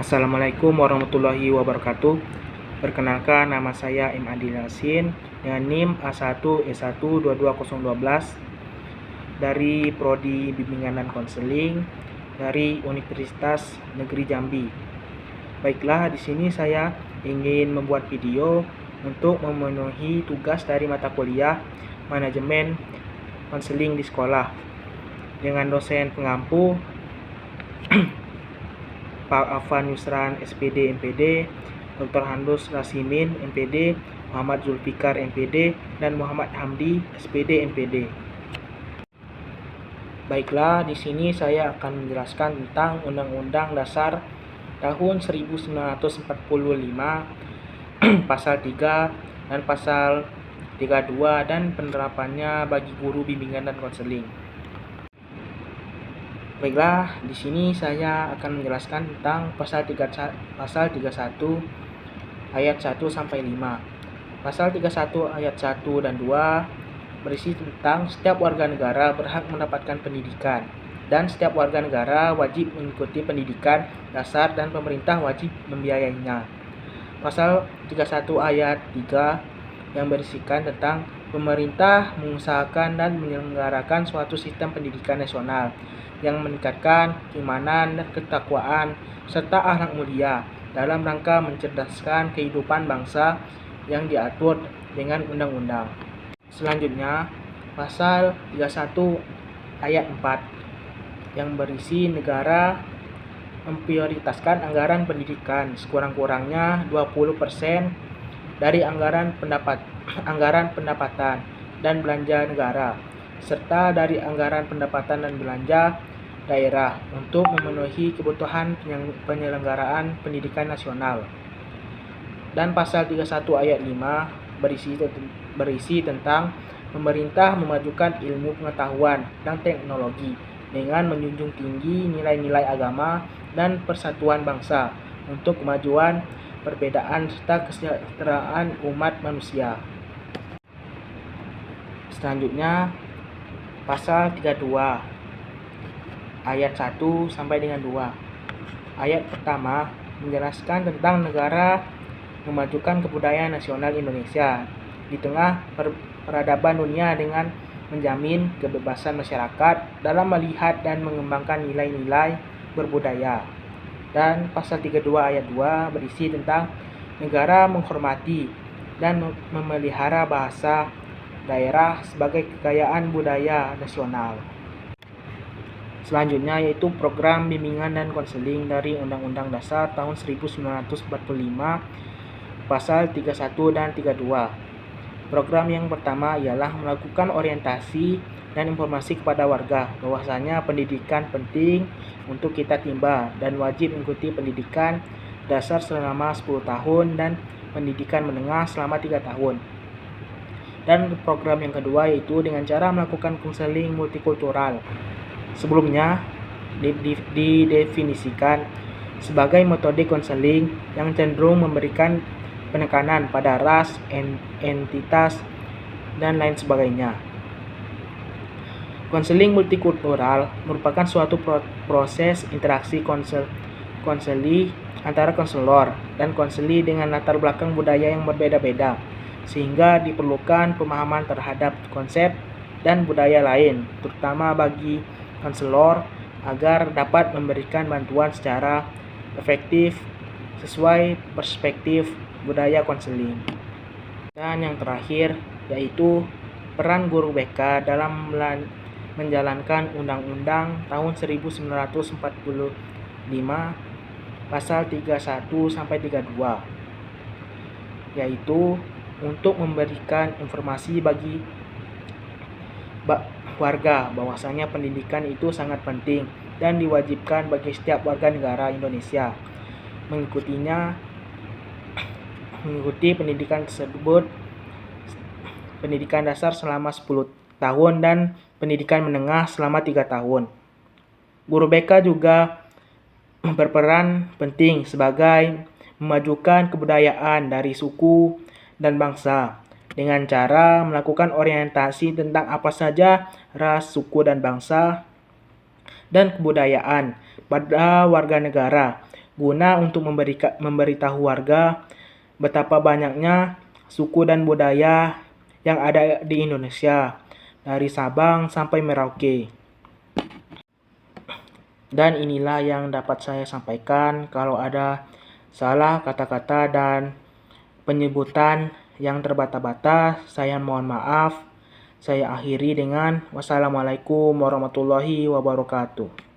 Assalamualaikum warahmatullahi wabarakatuh. Perkenalkan, nama saya M. Adil Yasin dengan NIM A1E1 22012 dari Prodi Bimbingan dan Konseling dari Universitas Negeri Jambi. Baiklah, di sini saya ingin membuat video untuk memenuhi tugas dari mata kuliah Manajemen Konseling di sekolah dengan dosen pengampu Pak Afan Yusran SPD MPD, Dr. Handus Rasimin MPD, Muhammad Zulfikar MPD, dan Muhammad Hamdi SPD MPD. Baiklah, di sini saya akan menjelaskan tentang Undang-Undang Dasar tahun 1945, pasal 3 dan pasal 32 dan penerapannya bagi guru bimbingan dan konseling. Baiklah, di sini saya akan menjelaskan tentang pasal 31 ayat 1 sampai 5. Pasal 31 ayat 1 dan 2 berisi tentang setiap warga negara berhak mendapatkan pendidikan dan setiap warga negara wajib mengikuti pendidikan dasar dan pemerintah wajib membiayainya. Pasal 31 ayat 3 yang berisikan tentang pemerintah mengusahakan dan menyelenggarakan suatu sistem pendidikan nasional yang meningkatkan keimanan dan ketakwaan serta akhlak mulia dalam rangka mencerdaskan kehidupan bangsa yang diatur dengan undang-undang. Selanjutnya, pasal 31 ayat 4 yang berisi negara memprioritaskan anggaran pendidikan sekurang-kurangnya 20% dari anggaran pendapatan dan belanja negara serta dari anggaran pendapatan dan belanja daerah untuk memenuhi kebutuhan penyelenggaraan pendidikan nasional. Dan pasal 31 ayat 5 berisi tentang pemerintah memajukan ilmu pengetahuan dan teknologi dengan menjunjung tinggi nilai-nilai agama dan persatuan bangsa untuk kemajuan, perbedaan serta kesejahteraan umat manusia. Selanjutnya, pasal 32 ayat 1 sampai dengan 2. Ayat pertama menjelaskan tentang negara memajukan kebudayaan nasional Indonesia di tengah peradaban dunia dengan menjamin kebebasan masyarakat dalam melihat dan mengembangkan nilai-nilai berbudaya. Dan pasal 32 ayat 2 berisi tentang negara menghormati dan memelihara bahasa daerah sebagai kekayaan budaya nasional. Selanjutnya yaitu program bimbingan dan konseling dari Undang-Undang Dasar tahun 1945 pasal 31 dan 32. Program yang pertama ialah melakukan orientasi dan informasi kepada warga bahwasanya pendidikan penting untuk kita timba dan wajib mengikuti pendidikan dasar selama 10 tahun dan pendidikan menengah selama 3 tahun. Dan program yang kedua yaitu dengan cara melakukan konseling multikultural. Sebelumnya didefinisikan sebagai metode konseling yang cenderung memberikan penekanan pada ras, entitas, dan lain sebagainya. Konseling multikultural merupakan suatu proses interaksi konseli antara konselor dan konseli dengan latar belakang budaya yang berbeda-beda, sehingga diperlukan pemahaman terhadap konsep dan budaya lain, terutama bagi konselor agar dapat memberikan bantuan secara efektif sesuai perspektif budaya konseling. Dan yang terakhir yaitu peran guru BK dalam menjalankan Undang-Undang tahun 1945 pasal 31 sampai 32 yaitu untuk memberikan informasi bagi warga bahwasanya pendidikan itu sangat penting dan diwajibkan bagi setiap warga negara Indonesia mengikuti pendidikan tersebut, pendidikan dasar selama 10 tahun dan pendidikan menengah selama 3 tahun. Guru BK juga berperan penting sebagai memajukan kebudayaan dari suku dan bangsa dengan cara melakukan orientasi tentang apa saja ras, suku, dan bangsa dan kebudayaan pada warga negara guna untuk memberitahu warga betapa banyaknya suku dan budaya yang ada di Indonesia, dari Sabang sampai Merauke. Dan inilah yang dapat saya sampaikan. Kalau ada salah kata-kata dan penyebutan yang terbata-bata, saya mohon maaf. Saya akhiri dengan wassalamualaikum warahmatullahi wabarakatuh.